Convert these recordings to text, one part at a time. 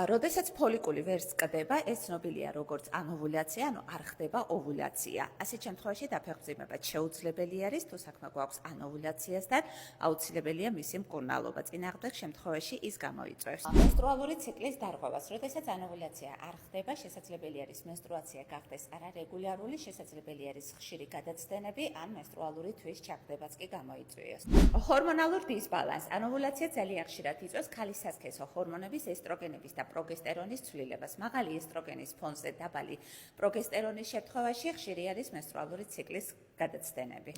როდესაც ფოლიკული ვერ სკდება, ეს ცნობილია როგორც ანოვულაცია, ანუ არ ხდება ოვულაცია. ასეთ შემთხვევაში დაფეხმძიმება შეუძლებელი არის, თუ საქმე გვაქვს ანოვულაციასთან, აუცილებელია მისი მკურნალობა. წინააღმდეგ შემთხვევაში ის გამოიწვევს მენსტრუალური ციკლის დარღვევას. როდესაც ანოვულაცია არ ხდება, შესაძლებელი არის მენსტრუაცია გახდეს არარეგულარული, შესაძლებელი არის ხშირი გადაცდენები, ან მენსტრუალური თვის ჩაგდებაც კი გამოიწვიოს. ჰორმონალურ დისბალანსს. ანოვულაცია ძალიან ხშირად იწვევს ქალის სასქესო ჰორმონების ესტროგენების და პროგესტერონის ცვლილებას. მაღალი ესტროგენის ფონზე დაბალი პროგესტერონის შემთხვევაში ხშირი არის მენსტრუალური ციკლის გადაცდენები.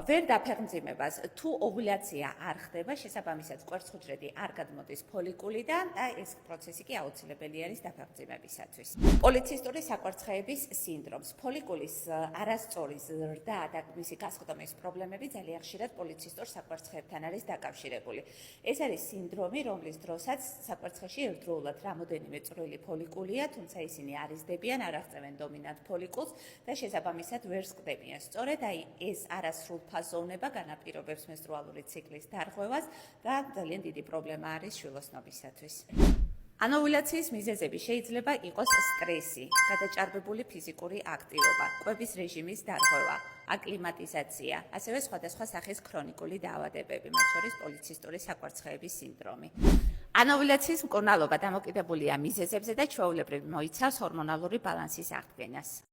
ვერ დაფეხმძიმებას, თუ ოვულაცია არ ხდება, შესაბამისად კვერცხუჯრედი არ გადმოდის ფოლიკულიდან და ეს პროცესი კი აუცილებელი არის დაფეხმძიმებისათვის. პოლიცისტური საკვერცხეების სინდრომს. ფოლიკულის არასწორი ზრდა და მისი გასხდომის პრობლემები ძალიან ხშირად პოლიცისტურ საკვერცხეებთან არის დაკავშირებული. ეს არის სინდრომი, რომლის დროსაც საკვერცხეში ერთდროულად რამოდენიმე წვრილი ფოლიკულია, თუმცა ისინი არ იზრდებიან, არ აღწევენ დომინანტ ფოლიკულს და შესაბამისად ვერ სკდებიან. სწორედ ეს არასრულფაზოვნება განაპირობებს მენსტრუალური ციკლის დარღვევას და ძალიან დიდი პრობლემა არის შვილოსნობისათვის. ანოვულაციის მიზეზები შეიძლება იყოს სტრესი, გადაჭარბებული ფიზიკური აქტივობა, კვების რეჟიმის დარღვევა, აკლიმატიზაცია, ასევე სხვადასხვა სახის ქრონიკული დაავადებები, მათ შორის პოლიცისტური საკვერცხეების სინდრომი. ანოვულაციის მკურნალობა დამოკიდებულია მიზეზებზე და ჩვეულებრივ მოიცავს ჰორმონალური ბალანსის აღდგენას.